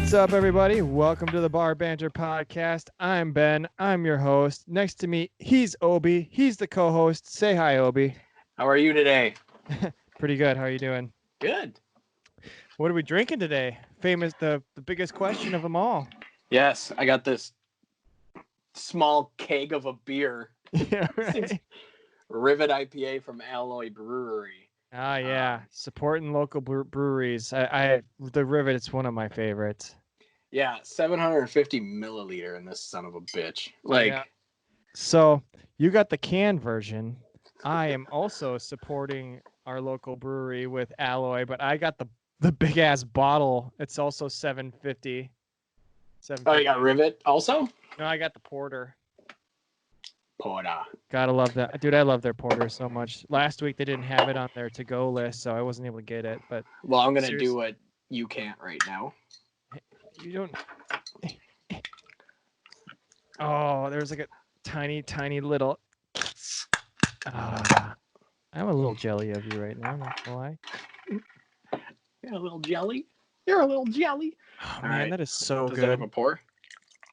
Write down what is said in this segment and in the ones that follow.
What's up, everybody? Welcome to the Bar Banter Podcast. I'm Ben. I'm your host. Next to me, he's Obi. He's the co-host. Say hi, Obi. How are you today? Pretty good. How are you doing? Good. What are we drinking today? The biggest question of them all. Yes, I got this small keg of a beer. Yeah, right. Rivet IPA from Alloy Brewery. Ah, yeah. Supporting local breweries. The Rivet, it's one of my favorites. Yeah, 750 milliliter in this son of a bitch. Like, yeah. So you got the canned version. I am also supporting our local brewery with Alloy, but I got the big ass bottle. It's also 750. Oh, you got Rivet also? No, I got the porter. Porter. Gotta love that. Dude, I love their porter so much. Last week they didn't have it on their to-go list, so I wasn't able to get it. But well, I'm gonna do what you can't right now. You don't. Oh, there's like a tiny little. I'm a little jelly of you right now. Not gonna lie. You're a little jelly. You're a little jelly. Oh, man, right. That is so Does good. Does it have a pour?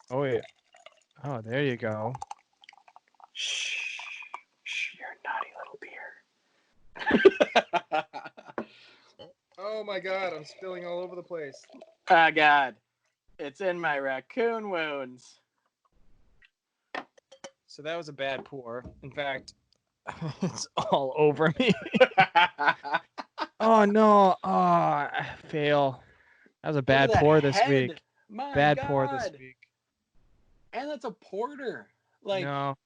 Oh yeah. Oh, there you go. Shh, you're a naughty little beer. Oh my God, I'm spilling all over the place. Ah, God. It's in my raccoon wounds. So that was a bad pour. In fact, it's all over me. Oh, no. Oh, fail. That was a bad pour this week. Bad pour this week. And that's a porter. Like, no.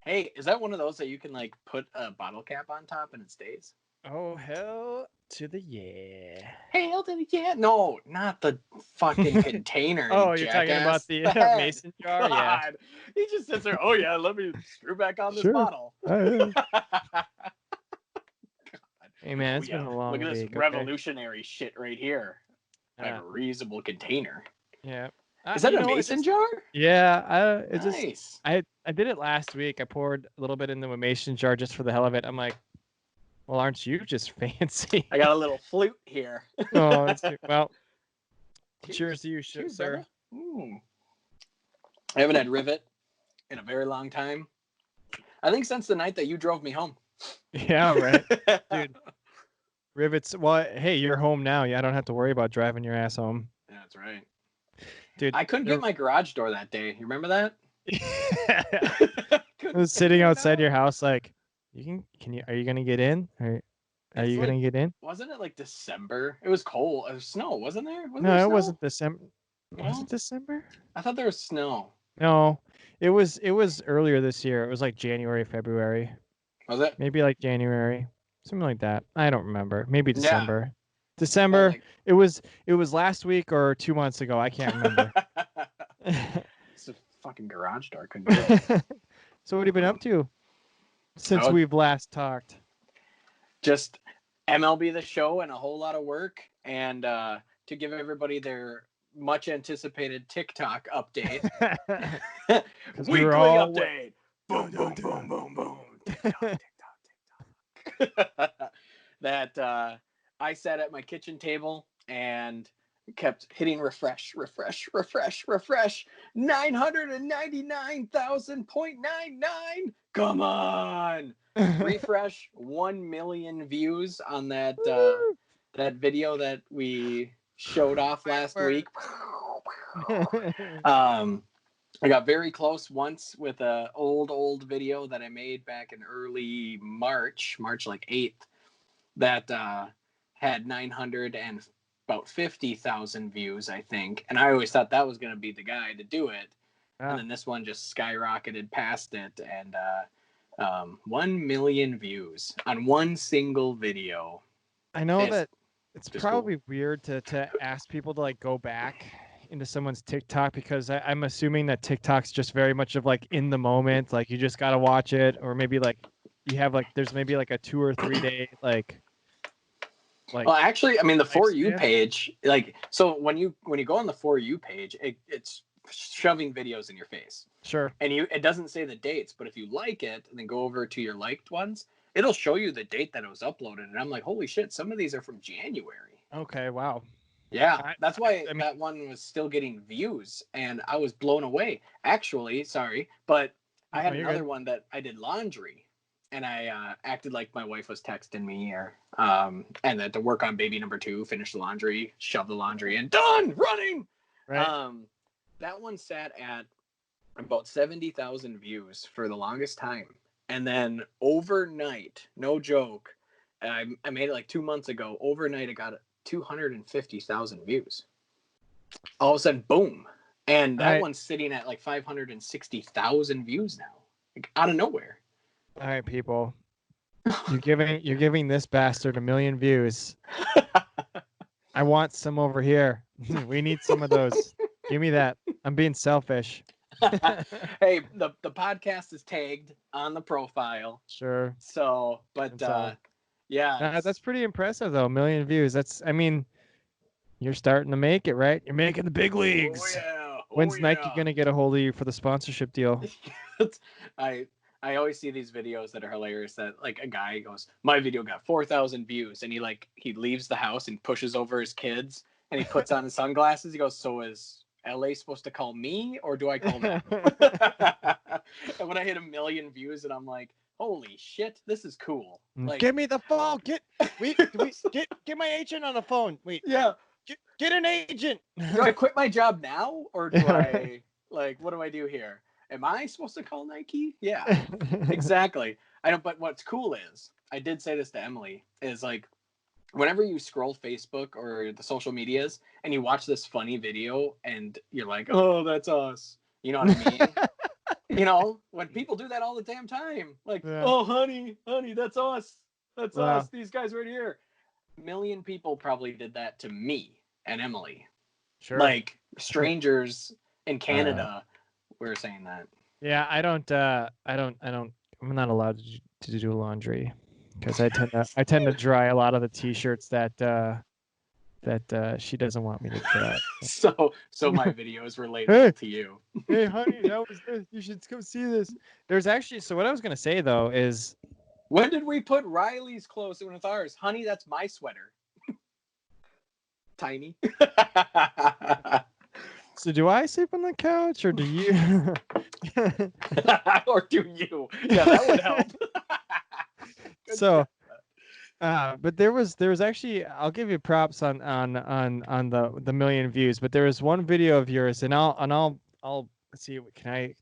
Hey, is that one of those that you can like put a bottle cap on top and it stays? Oh, hell to the yeah. Hell to the yeah. No, not the fucking container. Oh, you're talking about the mason jar? God. Yeah. He just sits there. Oh, yeah, let me screw back on this bottle. God. Hey, man, it's been a long week. Look at this revolutionary shit right here. A reusable container. Yeah. Is that a mason jar? Yeah. Nice. I did it last week. I poured a little bit into a mason jar just for the hell of it. I'm like, well, aren't you just fancy? I got a little flute here. Oh, well, cheers to you, sir. I haven't had Rivet in a very long time. I think since the night that you drove me home. Yeah, right. Dude, Rivets. Well, hey, you're home now. Yeah, I don't have to worry about driving your ass home. Yeah, that's right. Dude, I couldn't get my garage door that day. You remember that? I was sitting outside your house like, are you gonna get in? Are you gonna get in? Wasn't it like December? It was cold. It was snow, wasn't there? No, it wasn't December. Was it December? I thought there was snow. No, it was earlier this year. It was like January, February. Was it? Maybe like January, something like that. I don't remember. Maybe December. Yeah. December. It was last week or 2 months ago. I can't remember. It's a fucking garage door. Couldn't do it. So what have you been up to since we've last talked? Just MLB The Show and a whole lot of work, and to give everybody their much anticipated TikTok update. Weekly update. Boom, boom, boom, boom, boom. TikTok. That I sat at my kitchen table and kept hitting refresh. 999,000.99. Come on. Refresh 1 million views on that that video that we showed off last week. I got very close once with a old video that I made back in early March like 8th, that had 950,000 views, I think. And I always thought that was going to be the guy to do it. And then this one just skyrocketed past it, and 1 million views on one single video. I know that it's probably weird to ask people to like go back into someone's TikTok, because I'm assuming that TikTok's just very much of like in the moment, like you just got to watch it, or maybe like you have like there's maybe like a 2 or 3 day like. Well, actually, I mean the For You page, like, so when you go on the For You page, it's shoving videos in your face. Sure. And it doesn't say the dates, but if you like it and then go over to your liked ones, it'll show you the date that it was uploaded. And I'm like, holy shit, some of these are from January. Okay, wow. Yeah, that's why that one was still getting views, and I was blown away. Actually, sorry, but I had another one that I did laundry, and I acted like my wife was texting me, and then to work on baby number 2, finish the laundry, shove the laundry in, done, running. Right. That one sat at about 70,000 views for the longest time, and then overnight, no joke, I made it like 2 months ago. Overnight, I got 250,000 views. All of a sudden, boom. And that one's sitting at like 560,000 views now, like out of nowhere. All right, people. You're giving this bastard 1 million views. I want some over here. We need some of those. Give me that. I'm being selfish. Hey, the podcast is tagged on the profile. Sure. So, but yeah, that's pretty impressive though. 1 million views. I mean, you're starting to make it, right? You're making the big leagues. Oh yeah. When's Nike gonna get a hold of you for the sponsorship deal? I always see these videos that are hilarious. That like a guy goes, "My video got 4,000 views," and he leaves the house and pushes over his kids, and he puts on his sunglasses. He goes, "So is LA supposed to call me, or do I call them?" And when I hit 1 million views, and I'm like, "Holy shit, this is cool!" Like, give me the phone. Get my agent on the phone. Wait, yeah, get an agent. Do I quit my job now, or do I what do I do here? Am I supposed to call Nike? Yeah, exactly. I don't. But what's cool is, I did say this to Emily, is like, whenever you scroll Facebook or the social medias and you watch this funny video and you're like, oh, that's us. You know what I mean? You know, when people do that all the damn time, like, oh, honey, that's us. That's us. These guys right here. 1 million people probably did that to me and Emily. Sure. Like strangers in Canada were saying that. Yeah, I'm not allowed to do laundry because I tend to dry a lot of the t-shirts that she doesn't want me to dry. So my video is related to you. Hey, honey, that was this. You should come see this. There's actually, so what I was gonna say though is, when did we put Riley's clothes in with ours? Honey, that's my sweater. Tiny. So do I sleep on the couch or do you? Or do you? Yeah, that would help. So, but there was actually, I'll give you props on the 1 million views, but there was one video of yours, and I'll let's see, can I?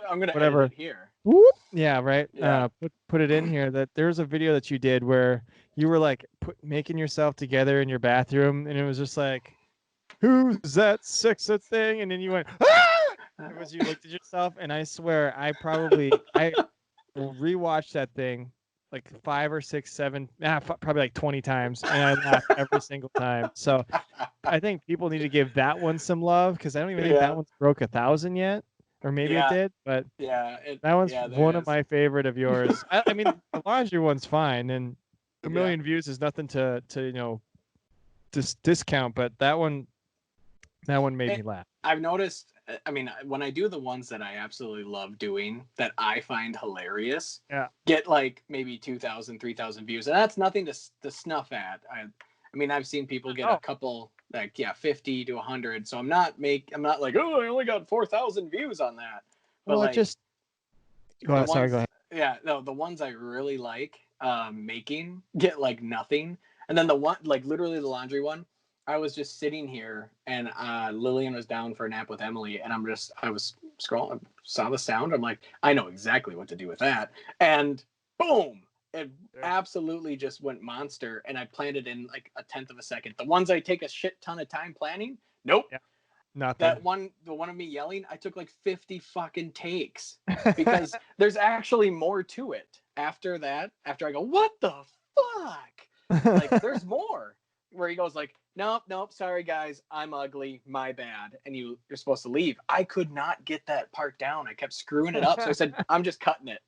I'm gonna edit it here. Yeah, right. Yeah. Put it in here. That there's a video that you did where you were like making yourself together in your bathroom, and it was just like, who's that sexy thing? And then you went, ah! It was you looked at yourself, and I swear I will rewatch that thing like 5 or 6, 7, probably like 20 times, and I laugh every single time. So I think people need to give that one some love, because I don't even think that one's broke 1,000 yet. Or maybe it did, but that one's one of my favorite of yours. I mean, the laundry one's fine, and 1 million views is nothing to discount, but that one made me laugh. I've noticed, I mean, when I do the ones that I absolutely love doing, that I find hilarious, get like maybe 2,000, 3,000 views, and that's nothing to snuff at. I mean, I've seen people get a couple, like 50 to 100. So I'm not like, oh, I only got 4,000 views on that. But well, go ahead. Yeah, no, the ones I really like making get like nothing. And then the one, like literally the laundry one, I was just sitting here, and Lillian was down for a nap with Emily, and I was scrolling, saw the sound. I'm like, I know exactly what to do with that. And boom, it absolutely just went monster, and I planned it in like 1/10 of a second. The ones I take a shit ton of time planning, nope. Yeah. Nothing. The one of me yelling, I took like 50 fucking takes, because there's actually more to it. After that, after I go, what the fuck? Like, there's more. Where he goes like, nope, sorry guys, I'm ugly, my bad, and you're supposed to leave. I could not get that part down. I kept screwing it up, so I said, I'm just cutting it.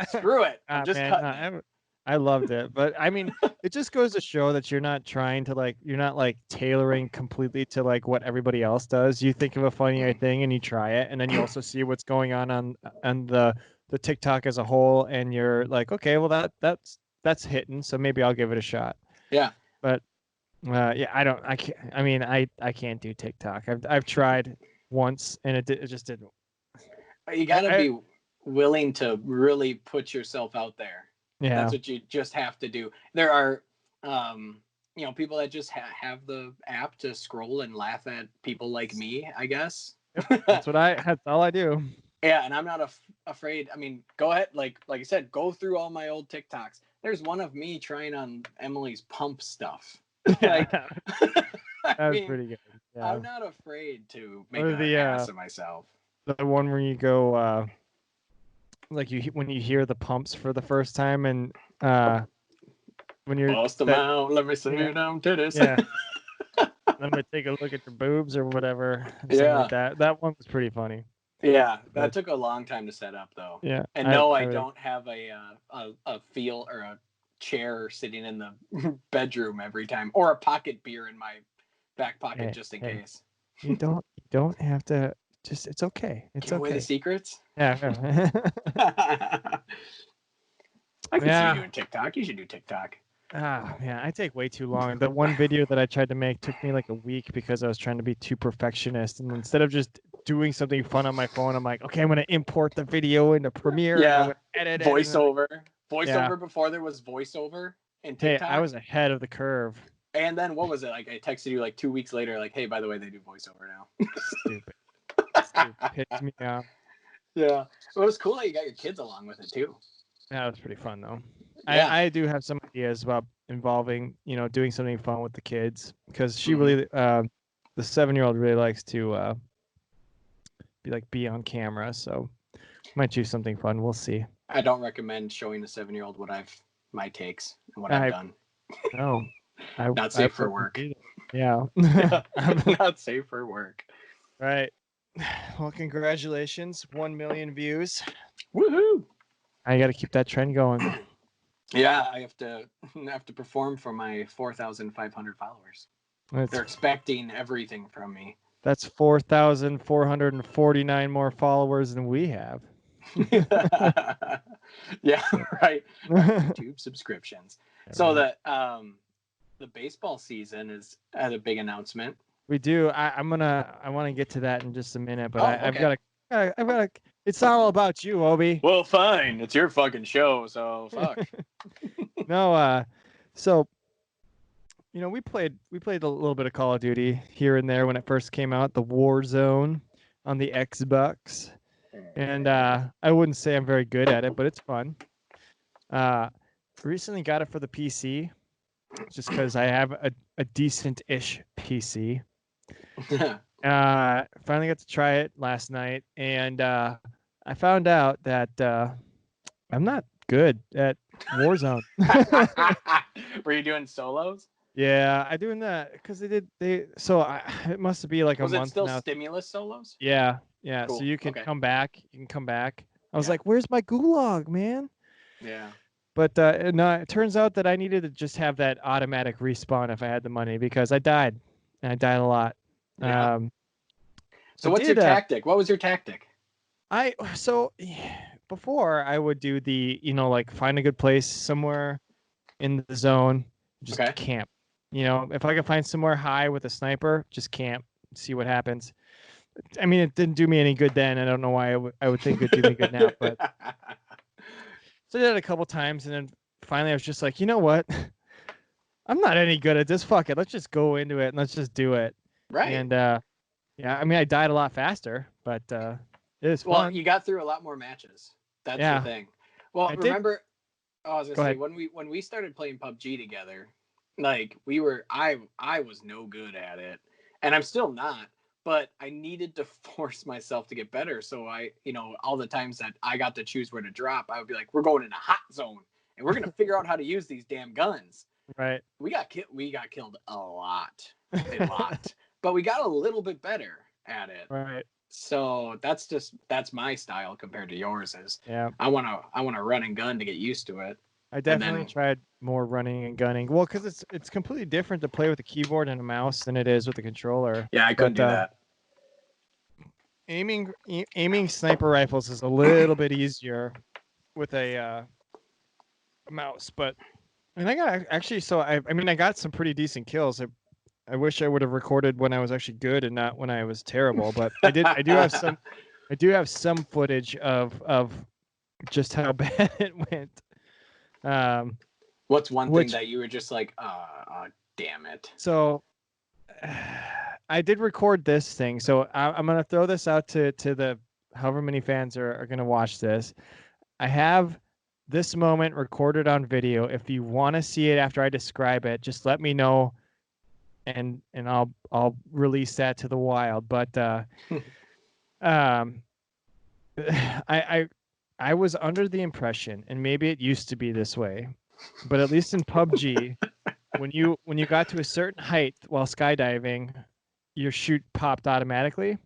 Screw it. I'm just cutting it. I loved it, but I mean, it just goes to show that you're not trying to you're not tailoring completely to like what everybody else does. You think of a funnier thing and you try it, and then you also see what's going on the TikTok as a whole, and you're like, okay, well that's hitting, so maybe I'll give it a shot. Yeah. But Yeah, I can't. I mean, I can't do TikTok. I've tried once and it just didn't. You got to be willing to really put yourself out there. Yeah. That's what you just have to do. There are, people that just have the app to scroll and laugh at people like me, I guess. That's all I do. Yeah, and I'm not afraid. I mean, go ahead, like I said, go through all my old TikToks. There's one of me trying on Emily's pump stuff. Like, that was pretty good. Yeah. I'm not afraid to make an ass of myself. The one where you go, like when you hear the pumps for the first time, and when you're bust them out, let me see you down titties. Yeah. Let me take a look at your boobs or whatever. Yeah, like that one was pretty funny. Yeah, that took a long time to set up though. Yeah, and I don't have a feel or a chair sitting in the bedroom every time, or a pocket beer in my back pocket just in case. You don't have to. Just it's okay. It's Give away the secrets. Yeah. I can see you doing TikTok. You should do TikTok. Yeah, I take way too long. The one video that I tried to make took me like a week because I was trying to be too perfectionist. And instead of just doing something fun on my phone, I'm like, okay, I'm going to import the video into Premiere. Yeah, and edit Voiceover. Voiceover before there was Voiceover in TikTok. Hey, I was ahead of the curve. And then what was it? Like I texted you like 2 weeks later, like, hey, by the way, they do Voiceover now. Stupid. Pissed me off. Yeah. Well, it was cool that you got your kids along with it too. That was pretty fun though. Yeah. I do have some ideas about involving, doing something fun with the kids, because she really, the 7-year-old really likes to be on camera. So might choose something fun. We'll see. I don't recommend showing a 7-year-old my takes and what I've done. No, not safe for work. Yeah. Not safe for work. Right. Well, congratulations. 1 million views. Woohoo! I got to keep that trend going. Yeah, I have to perform for my 4,500 followers. They're expecting everything from me. That's 4,449 more followers than we have. Yeah, right. YouTube subscriptions. So the baseball season had a big announcement. We do. I want to get to that in just a minute, but I've got to. It's all about you, Obi. Well, fine. It's your fucking show, so fuck. No, so we played a little bit of Call of Duty here and there when it first came out, the Warzone on the Xbox, and I wouldn't say I'm very good at it, but it's fun. Recently got it for the PC, just because I have a decent-ish PC. Finally got to try it last night, and I found out that I'm not good at Warzone. Were you doing solos? Yeah, I doing that because it must be like a month now. Was it still stimulus solos? Yeah. Cool. So you can come back. I was like, "Where's my gulag, man?" Yeah. But no, it turns out that I needed to just have that automatic respawn if I had the money, because I died, and I died a lot. Yeah. So what's your tactic? What was your tactic? Before I would do the, find a good place somewhere in the zone, just camp. If I could find somewhere high with a sniper, just camp, see what happens. I mean, it didn't do me any good then. I don't know why I would think it would do me good now, but so I did it a couple times, and then finally I was just like, you know what? I'm not any good at this. Fuck it. Let's just go into it and let's just do it. Right. And yeah, I mean, I died a lot faster, but it was fun. Well, you got through a lot more matches. That's the thing. Well, I was gonna say, when we started playing PUBG together, like I was no good at it, and I'm still not. But I needed to force myself to get better. So all the times that I got to choose where to drop, I would be like, we're going in a hot zone and we're going to figure out how to use these damn guns. Right. We got killed a lot, but we got a little bit better at it. Right. So that's my style compared to yours. I want to run and gun to get used to it. I definitely tried more running and gunning. Well, because it's completely different to play with a keyboard and a mouse than it is with a controller. Yeah, I couldn't do that. Aiming sniper rifles is a little bit easier with a mouse, but And I got actually, so I mean, I got some pretty decent kills. I wish I would have recorded when I was actually good and not when I was terrible. But I do have some footage of just how bad it went. What's one thing that you were just like, damn it? So I did record this thing. So I'm gonna throw this out to the however many fans are gonna watch this. I have this moment recorded on video. If you want to see it after I describe it, just let me know, and I'll release that to the wild. But I was under the impression, and maybe it used to be this way, but at least in PUBG, when you got to a certain height while skydiving, your chute popped automatically.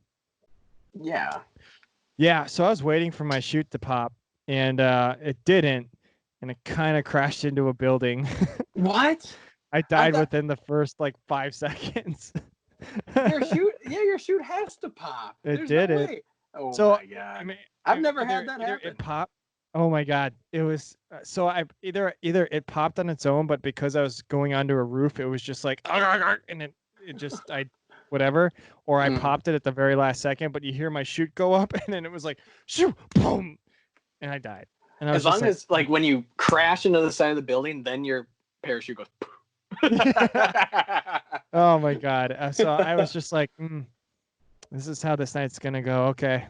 Yeah. Yeah. So I was waiting for my chute to pop, and it didn't, and it kind of crashed into a building. What? I died within the first like 5 seconds. Your chute has to pop. It did no it. Way. Oh so, my god! I mean, I've never had that happen. It popped. Oh my god! It was so I either it popped on its own, but because I was going onto a roof, it was just like and it just whatever, or I popped it at the very last second. But you hear my chute go up, and then it was like shoot, boom, and I died. And I was as long as like when you crash into the side of the building, then your parachute goes. Oh my god! So I was just like, this is how this night's gonna go. Okay.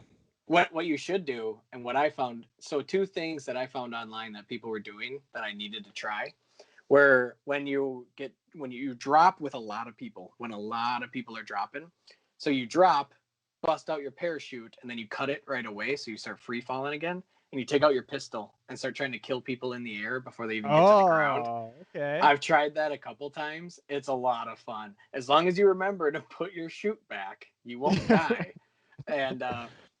What you should do, and what I found, so 2 things that I found online that people were doing that I needed to try, where when you drop with a lot of people, when a lot of people are dropping, so you drop, bust out your parachute, and then you cut it right away, so you start free falling again, and you take out your pistol and start trying to kill people in the air before they even get to the ground. Okay. I've tried that a couple times. It's a lot of fun. As long as you remember to put your chute back, you won't die. And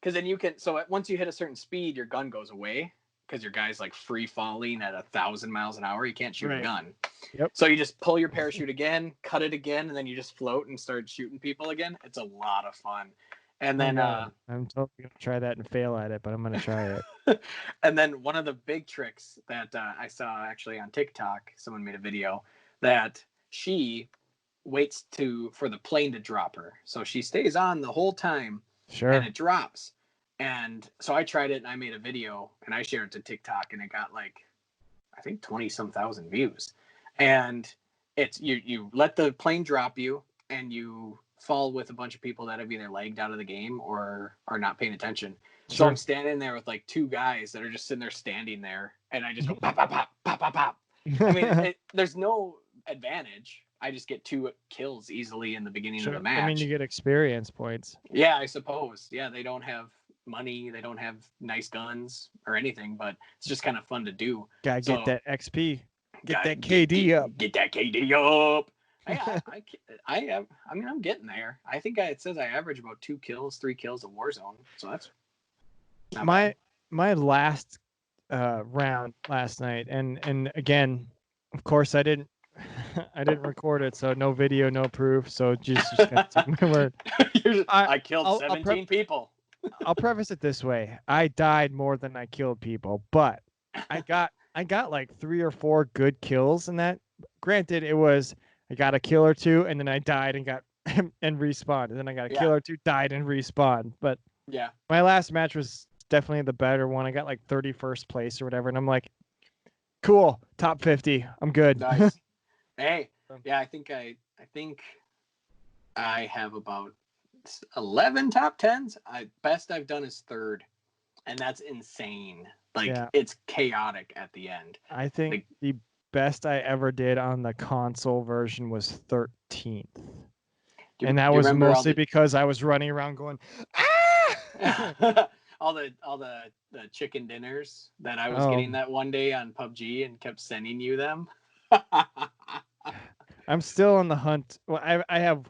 because then you can, so once you hit a certain speed, your gun goes away because your guy's like free falling at 1,000 miles an hour. You can't shoot a gun. Yep. So you just pull your parachute again, cut it again, and then you just float and start shooting people again. It's a lot of fun. And then I'm totally gonna try that and fail at it, but I'm gonna try it. And then one of the big tricks that I saw actually on TikTok, someone made a video that she waits for the plane to drop her. So she stays on the whole time. Sure. And it drops. And so I tried it and I made a video and I shared it to TikTok and it got like, I think 20-some thousand views. And it's you let the plane drop you and you fall with a bunch of people that have either lagged out of the game or are not paying attention. Sure. So I'm standing there with like 2 guys that are just sitting there standing there and I just go pop, pop, pop, pop, pop, pop. I mean, there's no advantage. I just get 2 kills easily in the beginning of the match. I mean, you get experience points. Yeah, I suppose. Yeah, they don't have money. They don't have nice guns or anything, but it's just kind of fun to do. Gotta get that XP. Get that KD up. Get that KD up. I'm getting there. I think it says I average about 2 kills, 3 kills of Warzone. So that's my last round last night, and again, of course, I didn't record it, so no video, no proof. So just gotta take my word. I killed 17 people. I'll preface it this way: I died more than I killed people, but I got like 3 or 4 good kills in that. Granted, it was I got a kill or 2, and then I died and got and respawned, and then I got a kill or 2, died and respawned. But yeah, my last match was definitely the better one. I got like 31st place or whatever, and I'm like, cool, top 50, I'm good. Nice. Hey, yeah, I think I have about 11 top 10s. Best I've done is 3rd, and that's insane. Like it's chaotic at the end. I think the best I ever did on the console version was 13th, and that was mostly because I was running around going, ah! all the chicken dinners that I was getting that one day on PUBG and kept sending you them. I'm still on the hunt. Well, I have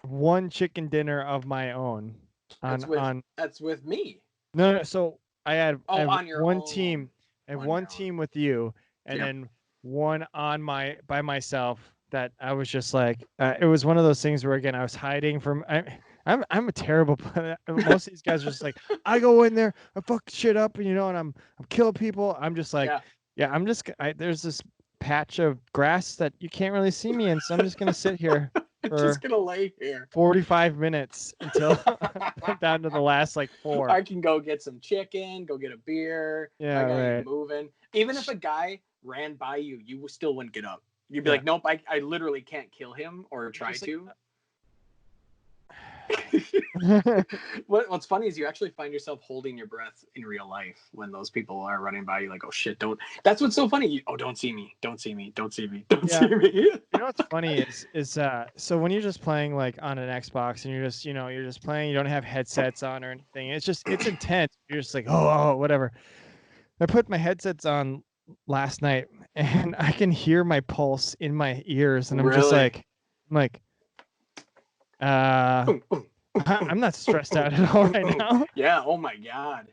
1 chicken dinner of my own. That's with me. No. So I had on your one own. team. I have one team with you, and then 1 by myself. That I was just like, it was one of those things where again I was hiding from. I'm a terrible player. Most of these guys are just like, I go in there, I fuck shit up, and I'm killing people. I'm just like, I'm just. There's this patch of grass that you can't really see me in, so I'm just gonna sit here for just gonna lay here 45 minutes until I'm down to the last like 4. I can go get some chicken, go get a beer. Yeah, I got right. you moving. Even if a guy ran by you, you still wouldn't get up. You'd be like, nope, I literally can't kill him or try to. What's funny is you actually find yourself holding your breath in real life when those people are running by you, like, oh shit, don't. That's what's so funny. Don't see me, don't see me, don't see me, don't see me. You know what's funny is so when you're just playing like on an Xbox and you're just playing, you don't have headsets on or anything. It's intense. You're just like, oh, whatever. I put my headsets on last night and I can hear my pulse in my ears, and I'm just like, I'm not stressed out at all right now. Yeah. Oh my god.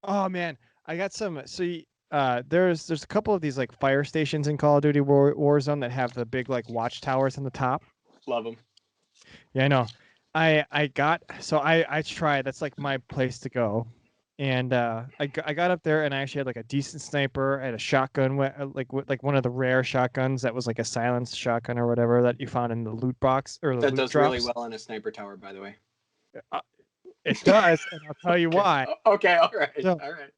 Oh man, I got some. So there's a couple of these like fire stations in Call of Duty Warzone that have the big like watchtowers on the top. Love them. Yeah, I know. I tried. That's like my place to go. And I got up there and I actually had like a decent sniper. I had a shotgun, like one of the rare shotguns that was like a silenced shotgun or whatever that you found in the loot box or the that loot does drops. really well in a sniper tower, by the way. It does, and I'll tell you why. Okay, all right, So, all right.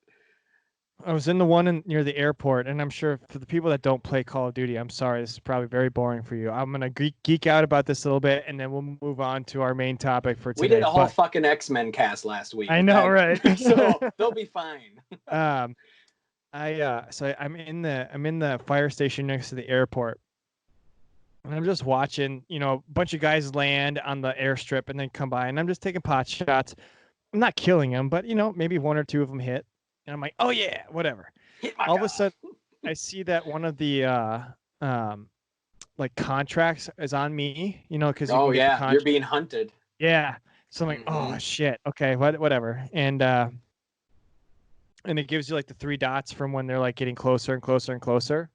I was in the one near the airport, and I'm sure for the people that don't play Call of Duty, I'm sorry, this is probably very boring for you. I'm gonna geek out about this a little bit, and then we'll move on to our main topic for today. We did a whole fucking X-Men cast last week. I know, right? So they'll be fine. So I'm in the fire station next to the airport, and I'm just watching, a bunch of guys land on the airstrip and then come by, and I'm just taking pot shots. I'm not killing them, but maybe one or two of them hit. And I'm like, oh yeah, whatever. All of a sudden, I see that one of the like contracts is on me, because you're being hunted. Yeah. So I'm like, oh shit, okay, whatever. And it gives you like the 3 dots from when they're like getting closer and closer and closer.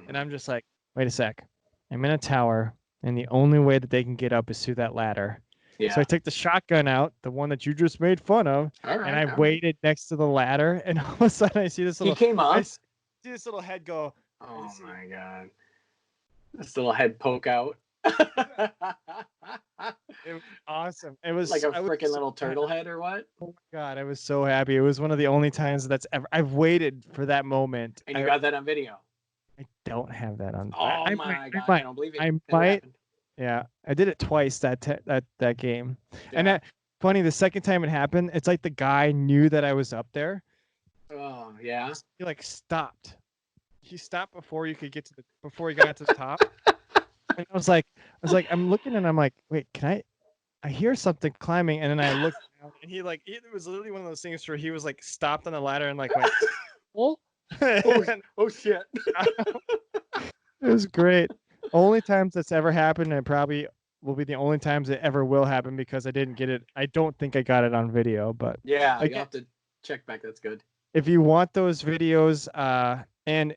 And I'm just like, wait a sec, I'm in a tower, and the only way that they can get up is through that ladder. Yeah. So I took the shotgun out, the one that you just made fun of, and I waited next to the ladder, and all of a sudden I see this little. He came up. I see this little head go. Oh my god! This little head poke out. It was awesome. It was like a freaking little turtle head, or what? Oh my god! I was so happy. It was one of the only times that's ever. I've waited for that moment. And you got that on video. I don't have that on. Oh my god! I don't believe it. I might. Yeah, I did it twice that game. Yeah. And that funny, the second time it happened, it's like the guy knew that I was up there. Oh yeah. He like stopped. He stopped before you could get to before he got to the top. And I was like, I'm looking and I'm like, wait, can I hear something climbing, and then I looked down, and it was literally one of those things where he was like stopped on the ladder and like went, oh shit. It was great. Only times that's ever happened, and probably will be the only times it ever will happen, because I didn't get it. I don't think I got it on video, but yeah, you have to check back. That's good. If you want those videos, and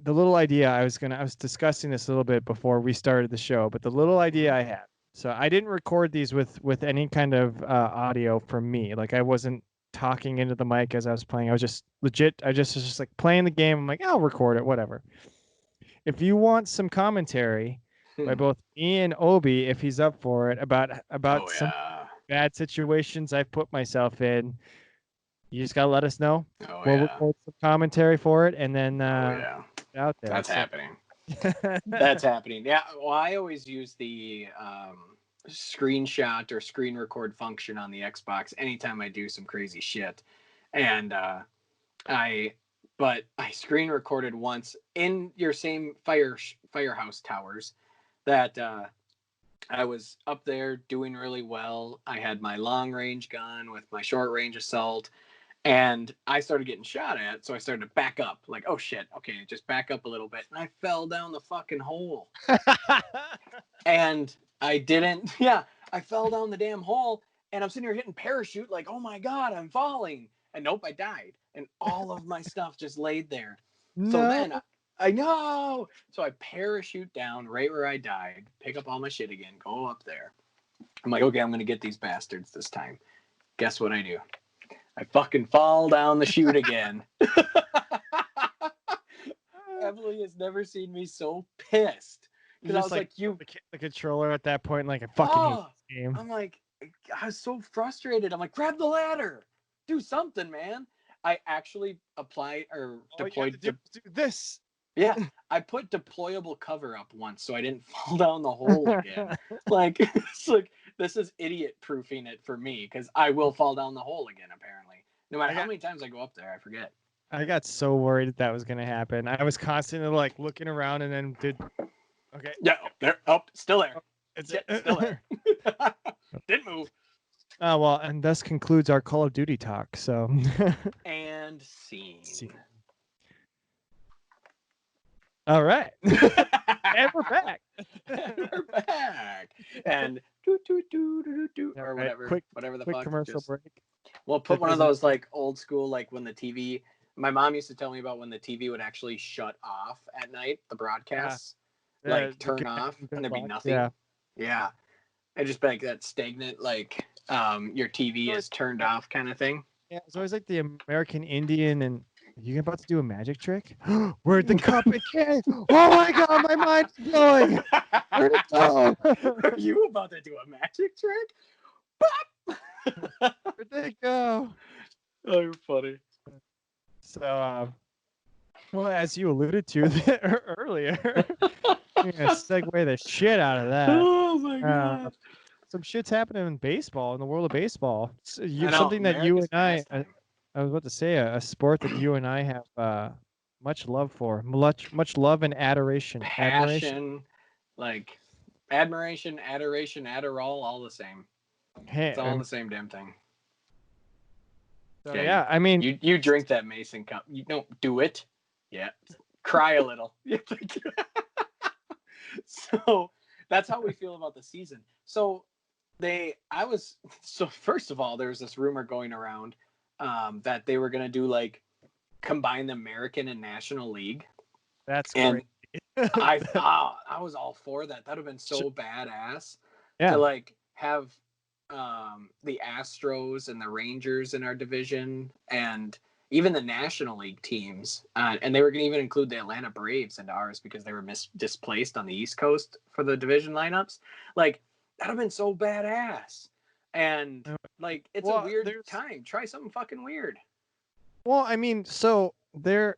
the little idea I was discussing this a little bit before we started the show, but the little idea I had. So I didn't record these with any kind of audio from me. Like I wasn't talking into the mic as I was playing. I was just legit. I was just like playing the game. I'm like, I'll record it, whatever. If you want some commentary by both me and Obi, if he's up for it, about some bad situations I've put myself in, you just gotta let us know. We'll record some commentary for it, and then out there. That's happening. That's happening. Yeah. Well, I always use the screenshot or screen record function on the Xbox anytime I do some crazy shit, and But I screen recorded once in your same Firehouse Towers that I was up there doing really well. I had my long range gun with my short range assault, and I started getting shot at. So I started to back up, like, oh shit, okay, just back up a little bit. And I fell down the fucking hole. And I didn't, I fell down the damn hole, and I'm sitting here hitting parachute like, oh my God, I'm falling. And nope, I died. And all of my stuff just laid there. No. So then I know. So I parachute down right where I died, pick up all my shit again, go up there. I'm like, okay, I'm going to get these bastards this time. Guess what I do? I fucking fall down the chute again. Emily has never seen me so pissed. Because I was like, you the controller at that point, like I fucking hate this game. I'm like, I was so frustrated. I'm like, grab the ladder, do something, man. I actually applied or deployed do this. Yeah, I put deployable cover up once so I didn't fall down the hole again. Like, it's like this is idiot proofing it for me because I will fall down the hole again. Apparently, no matter how many times I go up there, I forget. I got so worried that was gonna happen. I was constantly like looking around and then okay. Yeah, there. Oh, still there. It's still there. Didn't move. Oh well, and thus concludes our Call of Duty talk. So and scene. All right, and we're back. We're back. And or whatever, whatever the quick fuck. Commercial break. We'll put one of those like old school, like when the TV. My mom used to tell me about when the TV would actually shut off at night, the broadcasts, like turn off, and there'd be nothing. Yeah. It'd just be like that stagnant, like your TV is turned off kind of thing. Yeah, it's always like the American Indian and. Are you about to do a magic trick? Where'd the cup again? Oh my god, my mind's blowing. Where'd it go? Are you about to do a magic trick? Where'd it go? Oh, you're funny. So, well, as you alluded to earlier, I'm gonna segue the shit out of that. Oh my god. Some shit's happening in baseball, in the world of baseball. Something that America's you and I was about to say a sport that you and I have much love for, much love and adoration. Passion, like admiration, adoration, Adderall, all the same. It's all the same damn thing. So, yeah, I mean, you drink that Mason cup. You don't do it. Yeah, cry a little. So that's how we feel about the season. So first of all, there was this rumor going around. That they were going to do like combine the American and National League. That's great. I was all for that. That would have been so badass to like have the Astros and the Rangers in our division and even the National League teams. And they were going to even include the Atlanta Braves into ours because they were displaced on the East Coast for the division lineups. Like that would have been so badass. And like it's a weird time. Try something fucking weird. Well, I mean, so they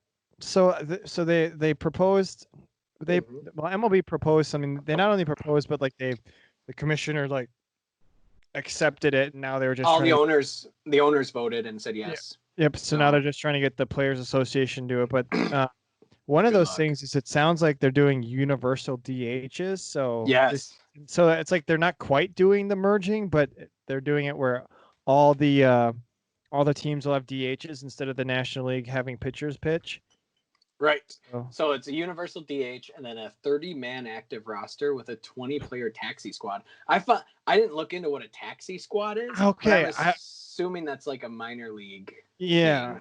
proposed. MLB proposed. I mean, they not only proposed, but like the commissioner like accepted it. And now they were just the owners voted and said yes. Yep. So now they're just trying to get the Players Association to do it. But one of those things is it sounds like they're doing universal DHs. So yes. So it's like they're not quite doing the merging, but they're doing it where all the teams will have DHs instead of the National League having pitchers pitch. Right. So it's a universal DH and then a 30-man active roster with a 20-player taxi squad. I didn't look into what a taxi squad is. Okay. I'm assuming that's like a minor league. Yeah.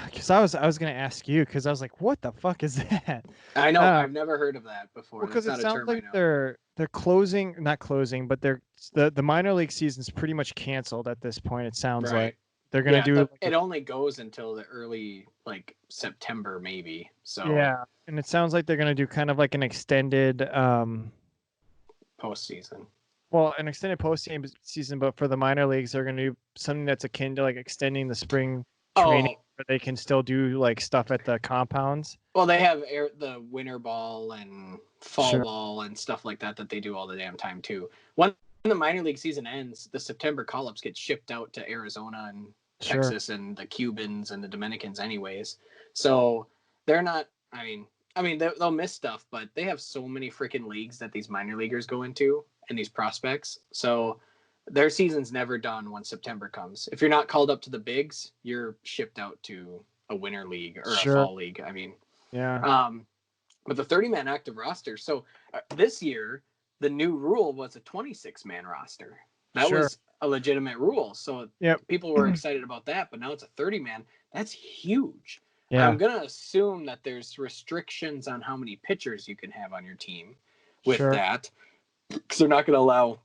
Because I was gonna ask you because I was like, what the fuck is that? I know I've never heard of that before. Because it sounds like they're not closing, but the minor league season's pretty much canceled at this point. It sounds like they're gonna do. It only goes until the early like September maybe. So yeah, and it sounds like they're gonna do kind of like an extended postseason. Well, an extended postseason, but for the minor leagues, they're gonna do something that's akin to like extending the spring training. But they can still do like stuff at the compounds. Well, they have the winter ball and fall ball and stuff like that they do all the damn time too. When the minor league season ends, the September call-ups get shipped out to Arizona and Texas and the Cubans and the Dominicans anyways. So they're not, I mean they'll miss stuff, but they have so many freaking leagues that these minor leaguers go into and these prospects. So their season's never done when September comes. If you're not called up to the bigs, you're shipped out to a winter league or a fall league. I mean, but the 30-man active roster. So this year, the new rule was a 26-man roster. That was a legitimate rule. So people were excited about that, but now it's a 30-man. That's huge. Yeah. I'm going to assume that there's restrictions on how many pitchers you can have on your team with that. Because they're not going to allow.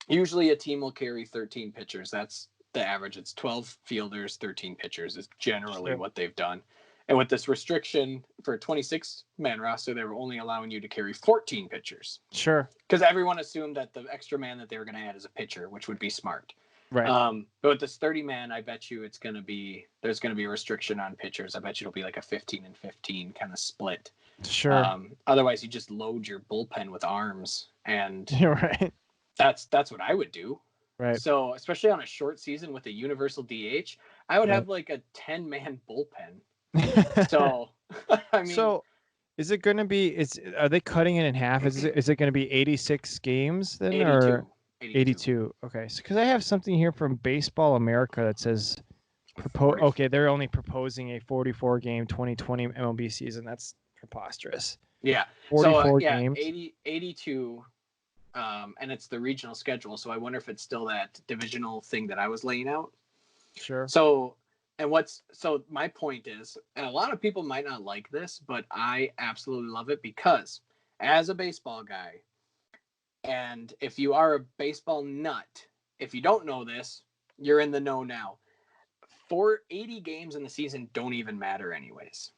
Usually a team will carry 13 pitchers. That's the average. It's 12 fielders, 13 pitchers is generally what they've done. And with this restriction for a 26-man roster, they were only allowing you to carry 14 pitchers. Sure. Because everyone assumed that the extra man that they were going to add is a pitcher, which would be smart. Right. But with this 30-man, I bet you there's going to be a restriction on pitchers. I bet you it'll be like a 15 and 15 kind of split. Sure. Otherwise, you just load your bullpen with arms, and You're right. That's what I would do. Right. So especially on a short season with a universal DH, I would have like a 10-man bullpen. So, I mean, so is it going to be? Are they cutting it in half? Is it going to be 86 games then, 82. or 82? Okay, so because I have something here from Baseball America that says Okay, they're only proposing a 44-game 2020 MLB season. That's preposterous. Yeah, 44 games. 82, and it's the regional schedule. So I wonder if it's still that divisional thing that I was laying out. Sure. So my point is, and a lot of people might not like this, but I absolutely love it because as a baseball guy, and if you are a baseball nut, if you don't know this, you're in the know now. 80 games in the season don't even matter anyways.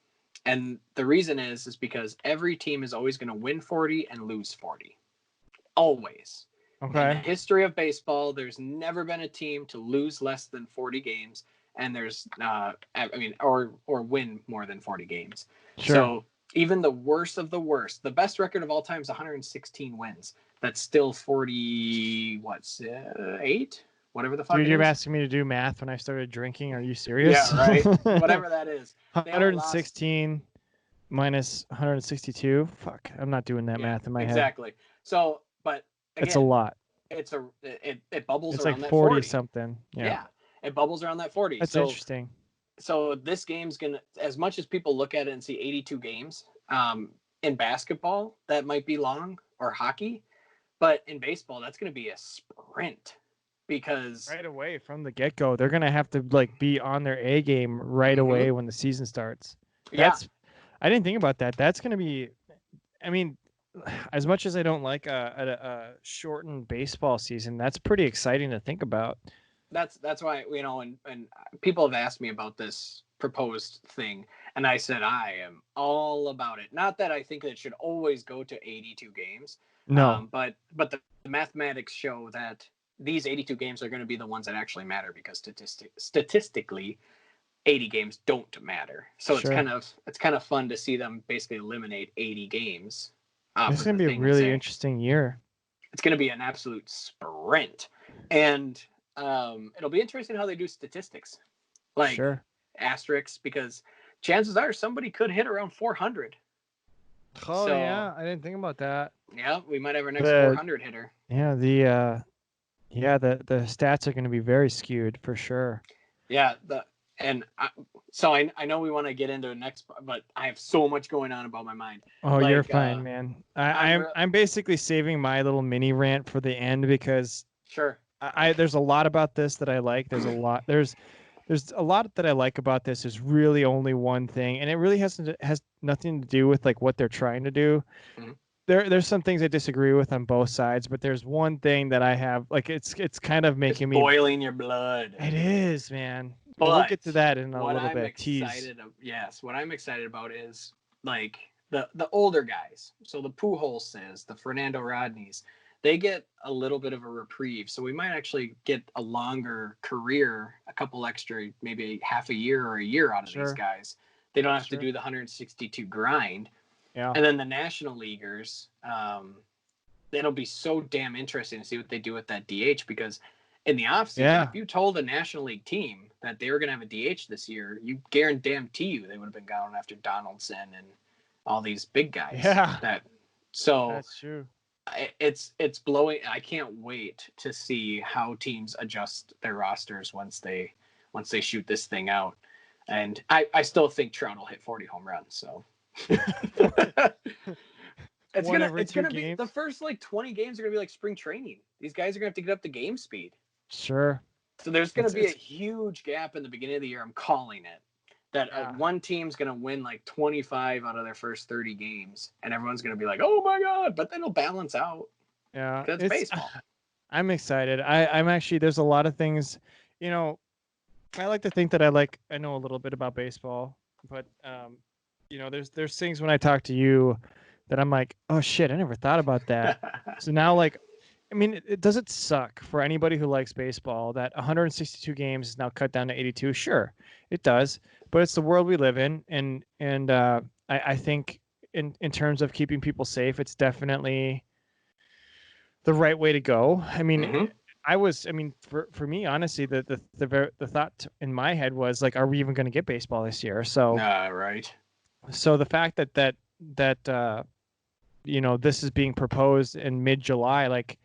And the reason is because every team is always going to win 40 and lose 40. Always. Okay. In the history of baseball, there's never been a team to lose less than 40 games. And there's, or win more than 40 games. Sure. So even the worst of the worst, the best record of all time is 116 wins. That's still 8? Whatever the fuck. Dude, it you're is. asking me to do math when I started drinking. Are you serious? Yeah, right. Whatever that is. 116 minus 162. Fuck, I'm not doing that math in my head. Exactly. So, but again, it's a lot. It bubbles it's around like that 40 something. Yeah. It bubbles around that 40. That's interesting. So this game's gonna, as much as people look at it and see 82 games, in basketball that might be long, or hockey, but in baseball that's gonna be a sprint. Because right away from the get-go, they're gonna have to be on their A game right away when the season starts. I didn't think about that. That's gonna be, I mean, as much as I don't like a shortened baseball season, that's pretty exciting to think about. That's why, and people have asked me about this proposed thing, and I said I am all about it. Not that I think it should always go to 82 games. No, but the mathematics show that these 82 games are going to be the ones that actually matter, because statistically 80 games don't matter. So sure. it's kind of fun to see them basically eliminate 80 games. It's going to be a really interesting year. It's going to be an absolute sprint. And it'll be interesting how they do statistics. Sure. Asterisks, because chances are somebody could hit around 400. Oh, so, yeah. I didn't think about that. Yeah, we might have our next 400 hitter. Yeah, the stats are going to be very skewed for sure. Yeah, I know we want to get into it next, but I have so much going on about my mind. Oh, you're fine, man. I'm basically saving my little mini rant for the end, because sure. There's a lot about this that I like. There's a lot that I like about this. There's really only one thing, and it really has nothing to do with what they're trying to do. Mm-hmm. There's some things I disagree with on both sides, but there's one thing that I have, it's kind of making me boiling your blood. It is, man. But we'll get to that in a little bit. What I'm excited about is the older guys. So the Pujols, the Fernando Rodneys, they get a little bit of a reprieve. So we might actually get a longer career, a couple extra, maybe half a year or a year out of these guys. They don't have to do the 162 grind. Yeah. And then the National Leaguers, it'll be so damn interesting to see what they do with that DH, because in the offseason, if you told a National League team that they were going to have a DH this year, you guarantee you they would have been going after Donaldson and all these big guys. Yeah. That's true. It's blowing. I can't wait to see how teams adjust their rosters once they shoot this thing out. And I still think Trout will hit 40 home runs. So it's gonna be the first 20 games are gonna be like spring training. These guys are gonna have to get up to game speed. Sure. So there's gonna be a huge gap in the beginning of the year. I'm calling it. That one team's going to win 25 out of their first 30 games, and everyone's going to be like, oh my God, but then it'll balance out. Yeah. It's baseball. I'm excited. I'm actually, there's a lot of things, I like to think that I know a little bit about baseball. but there's things when I talk to you that I'm like, oh shit, I never thought about that. So now, like, I mean, does it suck for anybody who likes baseball that 162 games is now cut down to 82? Sure, it does, but it's the world we live in, and I think in terms of keeping people safe, it's definitely the right way to go. I mean, for me, honestly, the thought in my head was like, are we even going to get baseball this year? So, right. So the fact that this is being proposed in mid-July, like,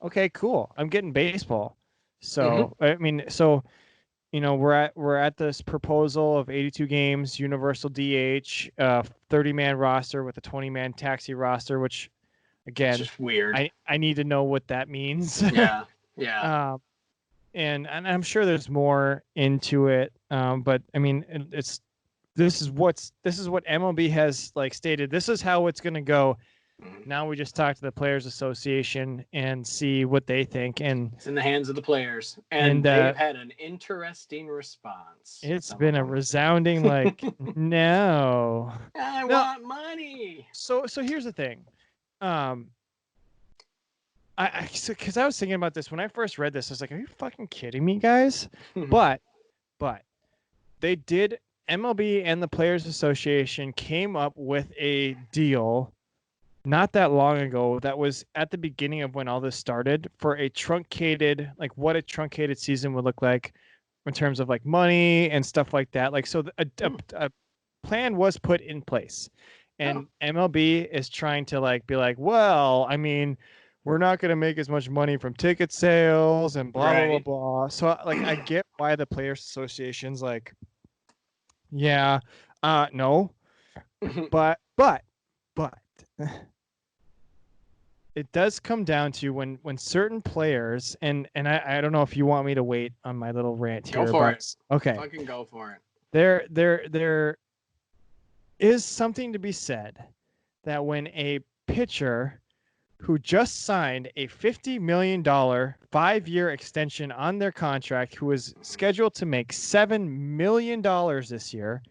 okay, cool, I'm getting baseball. So I mean, we're at this proposal of 82 games, universal DH, 30-man roster with a 20-man taxi roster, which again, it's just weird. I need to know what that means. Yeah. And I'm sure there's more into it, but I mean, this is what MLB has like stated. This is how it's going to go. Now we just talk to the Players Association and see what they think. And it's in the hands of the players. And they've had an interesting response. It's been a resounding like, no. I want money. So here's the thing. Because I was thinking about this when I first read this, I was like, are you fucking kidding me, guys? But they did. MLB and the Players Association came up with a deal not that long ago that was at the beginning of when all this started for a truncated, like what a truncated season would look like in terms of like money and stuff like that. Like, so a plan was put in place, and MLB is trying to like be like, well, I mean, we're not going to make as much money from ticket sales and blah, blah, blah, blah. So like, I get why the Players Association's like, yeah, no, but it does come down to when certain players, and I don't know if you want me to wait on my little rant here. Go for it. Okay. Fucking go for it. There is something to be said that when a pitcher who just signed a $50 million 5-year extension on their contract, who is scheduled to make $7 million this year,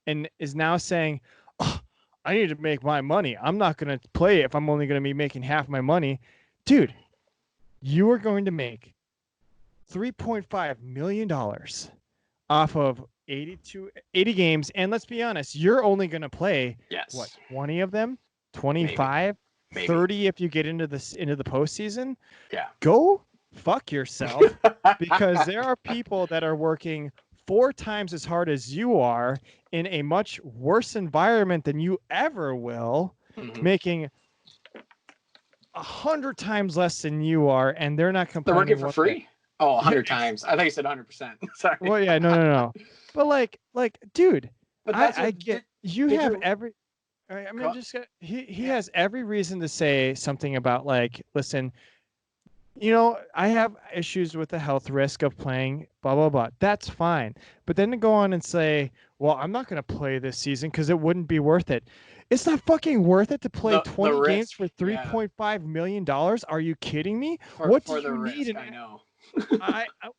and is now saying, oh, I need to make my money. I'm not going to play if I'm only going to be making half my money. Dude, you are going to make $3.5 million off of 80 games. And let's be honest, you're only going to play, 20 of them? 25? Maybe. 30 if you get into the postseason? Yeah. Go fuck yourself, because there are people that are working 4 times as hard as you are in a much worse environment than you ever will, making 100 times less than you are, and they're not complaining. They're working for free? Oh, 100 times. I thought you said 100%. Sorry. Well, yeah, no. But like, dude, but I get you have every. I mean, he has every reason to say something about like, listen, I have issues with the health risk of playing, blah, blah, blah. That's fine. But then to go on and say, well, I'm not going to play this season because it wouldn't be worth it. It's not fucking worth it to play 20 games for $3.5 million. Are you kidding me? What do you need? I know.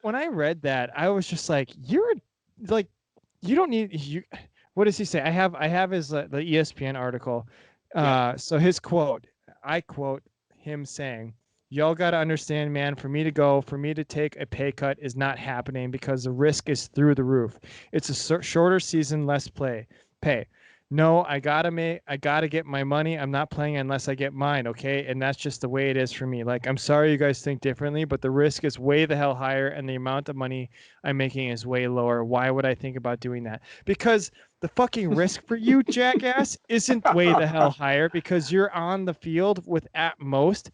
When I read that, I was just like, you don't need. What does he say? I have his the ESPN article. So his quote, I quote him saying, y'all got to understand, man, for me to take a pay cut is not happening because the risk is through the roof. It's a shorter season, less pay. No, I gotta get my money. I'm not playing unless I get mine. Okay. And that's just the way it is for me. Like, I'm sorry you guys think differently, but the risk is way the hell higher and the amount of money I'm making is way lower. Why would I think about doing that? Because the fucking risk for you, jackass, isn't way the hell higher, because you're on the field with at most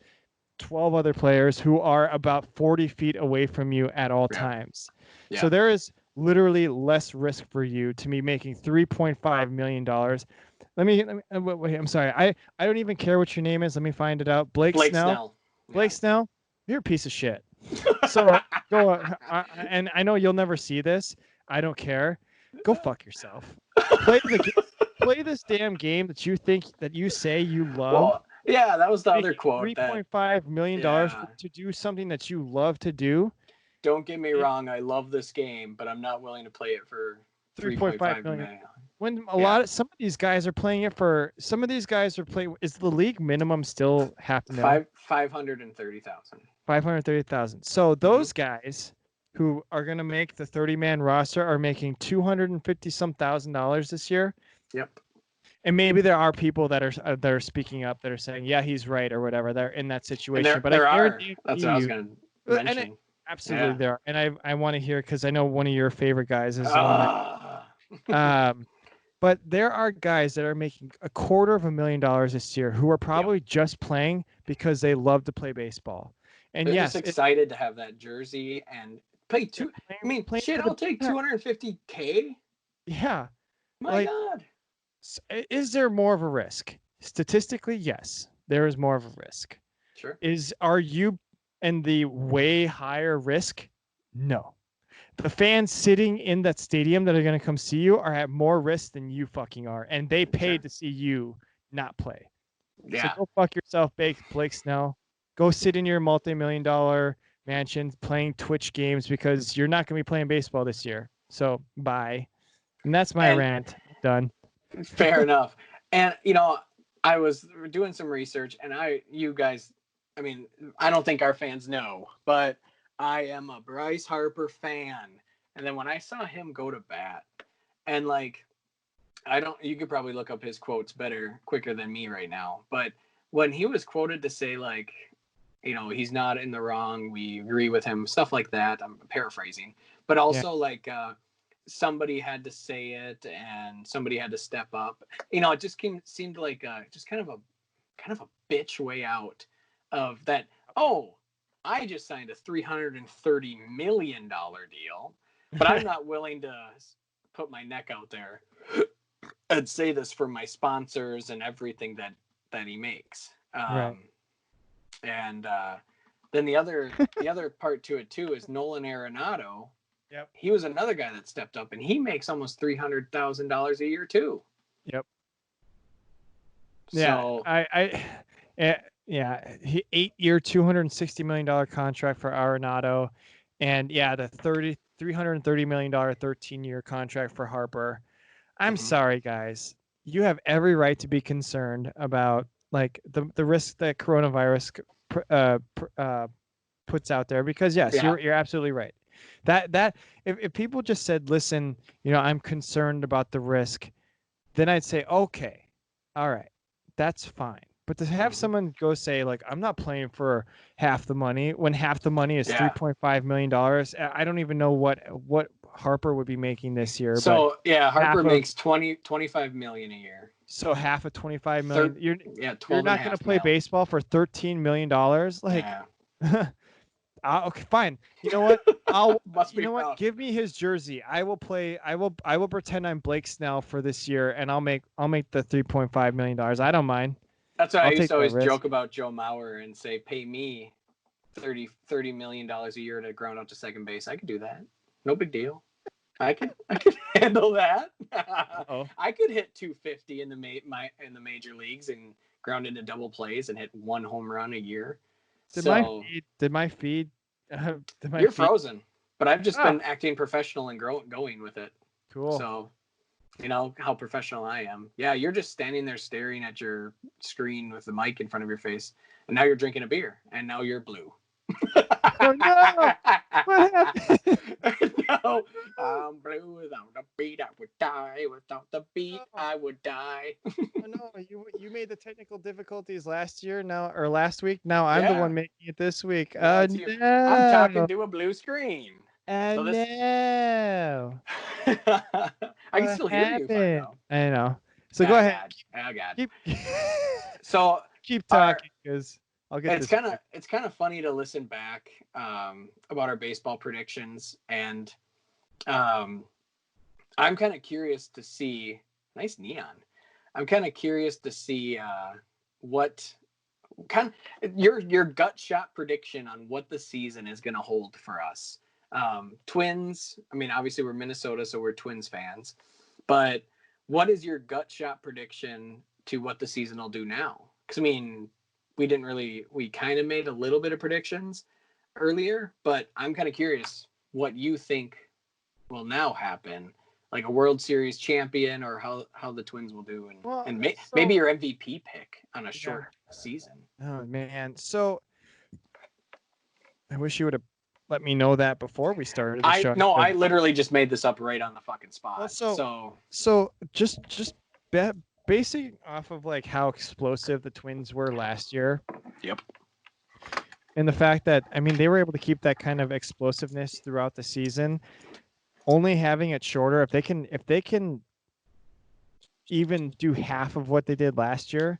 12 other players who are about 40 feet away from you at all times. Yeah. So there is literally less risk for you to be making $3.5 million. Wait, I'm sorry. I don't even care what your name is. Let me find it out. Blake Snell. Blake Snell, you're a piece of shit. So go and I know you'll never see this. I don't care. Go fuck yourself. Play this damn game that you say you love. Well, yeah, that was the other quote. $3.5 million to do something that you love to do. Don't get me wrong, I love this game, but I'm not willing to play it for $3.5 million. when some of these guys are playing it for, some of these guys are playing, is the league minimum still $500,000? 530,000. 530,000. So those guys who are going to make the 30-man roster are making $250 thousand this year. Yep. And maybe there are people that are speaking up that are saying, yeah, he's right or whatever. They're in that situation. And but there I are. guarantee That's what I was going to mention. Absolutely there. And I want to hear, because I know one of your favorite guys is but there are guys that are making $250,000 this year who are probably just playing because they love to play baseball. And they're just excited to have that jersey and play I'll take $250K. Yeah. My God. Is there more of a risk? Statistically, yes, there is more of a risk. Sure. Are you in the way higher risk? No. The fans sitting in that stadium that are going to come see you are at more risk than you fucking are. And they paid to see you not play. Yeah. So go fuck yourself, Blake Snell. Go sit in your multi-million-dollar mansion playing Twitch games, because you're not going to be playing baseball this year. So bye. And that's my rant. Done. Fair enough. And, I was doing some research, and you guys, I mean, I don't think our fans know, but I am a Bryce Harper fan. And then when I saw him go to bat, and you could probably look up his quotes quicker than me right now. But when he was quoted to say, he's not in the wrong, we agree with him, stuff like that. I'm paraphrasing. But also somebody had to say it, and somebody had to step up. It just seemed like just kind of a bitch way out of that. Oh, I just signed a $330 million deal, but I'm not willing to put my neck out there and say this for my sponsors and everything that he makes. Right. And then the other part to it too is Nolan Arenado. Yep. He was another guy that stepped up, and he makes almost $300,000 a year too. Yep. So, he 8-year, $260 million contract for Arenado, and the $330 million 13-year contract for Harper. I'm sorry, guys. You have every right to be concerned about the risk that coronavirus puts out there, because you're absolutely right. That if people just said, listen, I'm concerned about the risk, then I'd say, okay, all right, that's fine. But to have someone go say, I'm not playing for half the money, when half the money is $3.5 million, I don't even know what Harper would be making this year. So Harper makes $25 million a year. So half of $25 million. You're not going to play mil. baseball for $13 million. Okay, fine. You know what? Give me his jersey. I will play. I will pretend I'm Blake Snell for this year, and I'll make the $3.5 million. I don't mind. That's why I used to always joke about Joe Mauer and say, pay me $30 million a year to ground out to second base. I could do that. No big deal. I could handle that. I could hit 250 in the major leagues and ground into double plays and hit one home run a year. Did my feed? You're frozen, but I've just been acting professional and going with it. Cool. So, how professional I am. Yeah, you're just standing there staring at your screen with the mic in front of your face, and now you're drinking a beer, and now you're blue. Oh no! What happened? No, I'm blue without a beat. I would die without the beat. I would die. Oh no! You made the technical difficulties last week. Now I'm the one making it this week. No! I'm talking to a blue screen. No! I can still hear you fine though. I know. So go ahead. Oh God. Keep talking, because I'll get it's kind of funny to listen back about our baseball predictions, and I'm kind of curious to see. Nice neon. I'm kind of curious to see what kind of your gut shot prediction on what the season is going to hold for us. Twins. I mean, obviously we're Minnesota, so we're Twins fans. But what is your gut shot prediction to what the season will do now? Because I mean, we kind of made a little bit of predictions earlier, but I'm kind of curious what you think will now happen like a World Series champion, or how the Twins will do, and so, maybe your MVP pick on a short season. Oh man, so I wish you would have let me know that before we started the show. No, I literally just made this up right on the fucking spot. Well, just basing off of like how explosive the Twins were last year. Yep. And the fact that, I mean, they were able to keep that kind of explosiveness throughout the season, only having it shorter. If they can even do half of what they did last year,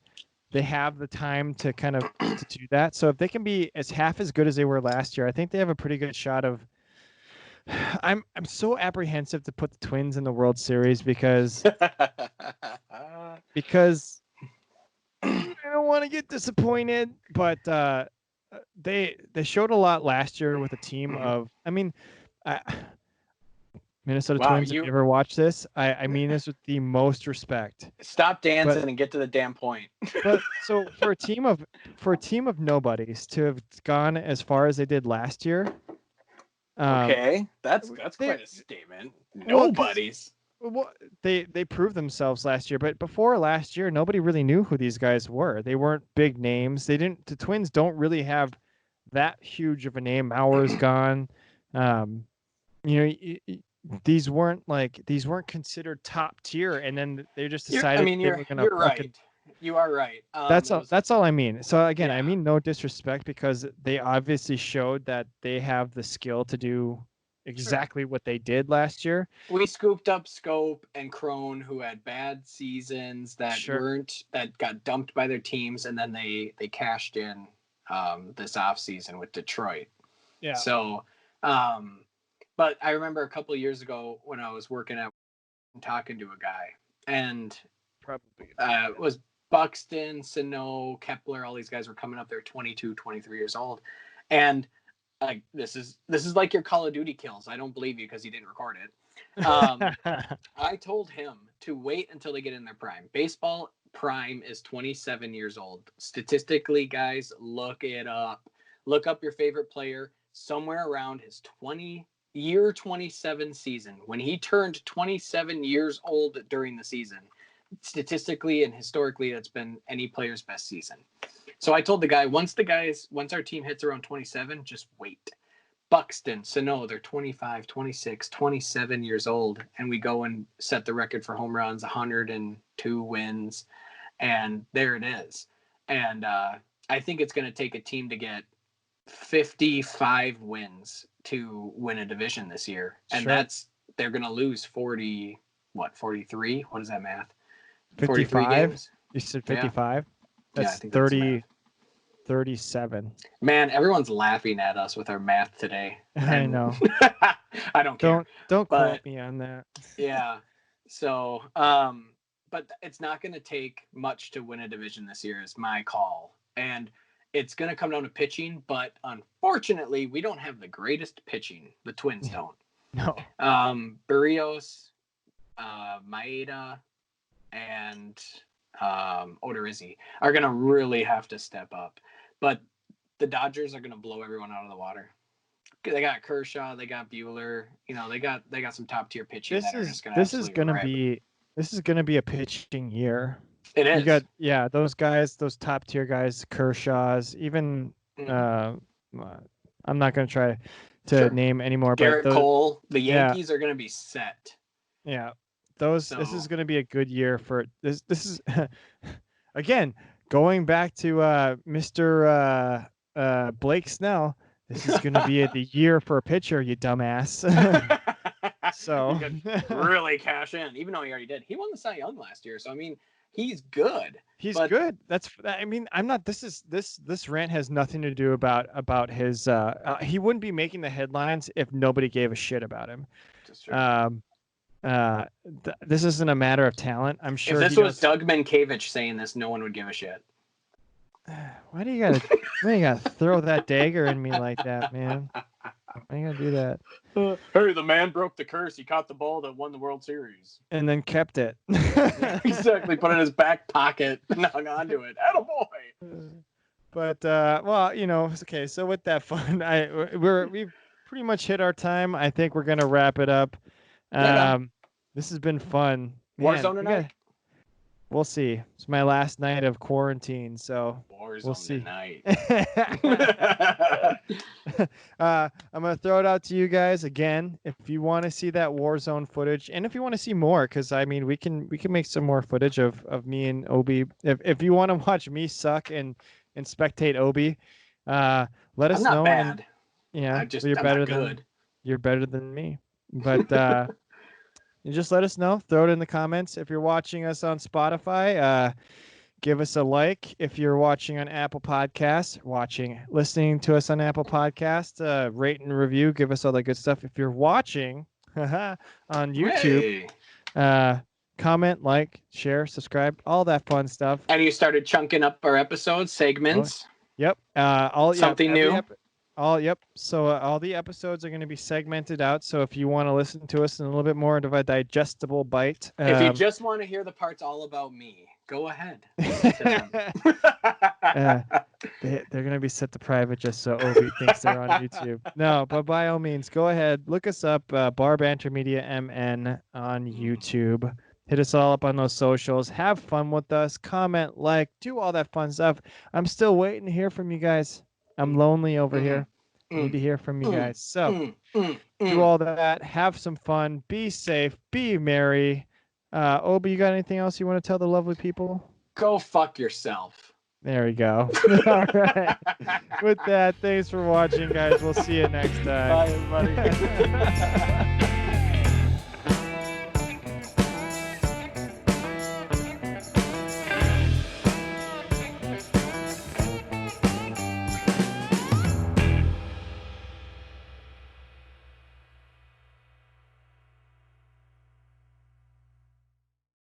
they have the time to kind of to do that. So if they can be half as good as they were last year, I think they have a pretty good shot of. I'm so apprehensive to put the Twins in the World Series because I don't want to get disappointed, but they showed a lot last year with a team of, I mean, Minnesota Twins, if you ever watch this, I mean this with the most respect. Stop dancing and get to the damn point. But so for a team of nobodies to have gone as far as they did last year. Okay, that's quite a statement. Nobodies. Well, they proved themselves last year, but before last year, nobody really knew who these guys were. They weren't big names. The Twins don't really have that huge of a name. Mauer's gone. These weren't considered top tier, and then they just decided they were going to. You're right. You are right. That's all I mean. So again, I mean no disrespect, because they obviously showed that they have the skill to do exactly what they did last year. We scooped up Scope and Crone, who had bad seasons that got dumped by their teams, and then they cashed in this offseason with Detroit. Yeah. So, but I remember a couple of years ago when I was working at talking to a guy, and it was Buxton, Sano, Kepler, all these guys were coming up. They're 22, 23 years old. And like this is like your Call of Duty kills. I don't believe you because you didn't record it. I told him to wait until they get in their prime. Baseball prime is 27 years old. Statistically, guys, look it up. Look up your favorite player somewhere around his 27 season. When he turned 27 years old during the season, statistically and historically, that's been any player's best season. So I told the guy, once our team hits around 27, just wait. Buxton, Sano, they're 25, 26, 27 years old, and we go and set the record for home runs, 102 wins, and there it is. And I think it's going to take a team to get 55 wins to win a division this year, and they're going to lose 43? What is that math? 55. You said 55. Yeah. That's 30. 37. Man, everyone's laughing at us with our math today. I know. I don't care. Don't quote me on that. Yeah. So, but it's not going to take much to win a division this year, is my call. And it's going to come down to pitching, but unfortunately, we don't have the greatest pitching. The Twins don't. No. Barrios, Maeda, and Odorizzi are going to really have to step up. But the Dodgers are going to blow everyone out of the water. They got Kershaw, they got Buehler, they got some top tier pitching. This is going to be a pitching year. It is. You got those guys, those top tier guys, Kershaw's, even I'm not going to try to name anymore. Garrett Cole, the Yankees are going to be set. Yeah. This is going to be a good year for this. This is again going back to Mr. Blake Snell. This is going to be the year for a pitcher, you dumbass. So really cash in, even though he already did. He won the Cy Young last year, so I mean, he's good. He's good. I'm not. This rant has nothing to do about his. He wouldn't be making the headlines if nobody gave a shit about him. That's true. This isn't a matter of talent. I'm sure. If this was Doug Mankiewicz saying this, no one would give a shit. Why do you gotta throw that dagger in me like that, man? Why you gotta do that? Hey, the man broke the curse. He caught the ball that won the World Series. And then kept it. Exactly. Put it in his back pocket and hung onto it. Attaboy. But okay. So with that fun, we've pretty much hit our time. I think we're gonna wrap it up. This has been fun. Warzone tonight? We'll see. It's my last night of quarantine, so Warzone we'll see. Tonight. I'm gonna throw it out to you guys again. If you want to see that Warzone footage, and if you want to see more, because I mean, we can make some more footage of me and Obi. If you want to watch me suck and spectate Obi, let us know. Bad. Yeah, you're better than me. But you just let us know. Throw it in the comments. If you're watching us on Spotify, give us a like. If you're watching on Apple Podcasts, listening to us on Apple Podcasts, rate and review. Give us all that good stuff. If you're watching on YouTube, comment, like, share, subscribe, all that fun stuff. And you started chunking up our episodes, segments. Yep. Something new. So all the episodes are going to be segmented out. So if you want to listen to us in a little bit more of a digestible bite, if you just want to hear the parts all about me, go ahead. They're going to be set to private just so Obi thinks they're on YouTube. No, but by all means, go ahead, look us up, Bar Banter Media MN on YouTube. Hit us all up on those socials. Have fun with us. Comment, like, do all that fun stuff. I'm still waiting to hear from you guys. I'm lonely over here. Need to hear from you guys. So do all that. Have some fun. Be safe. Be merry. Obi, you got anything else you want to tell the lovely people? Go fuck yourself. There we go. All right. With that, thanks for watching, guys. We'll see you next time. Bye, everybody.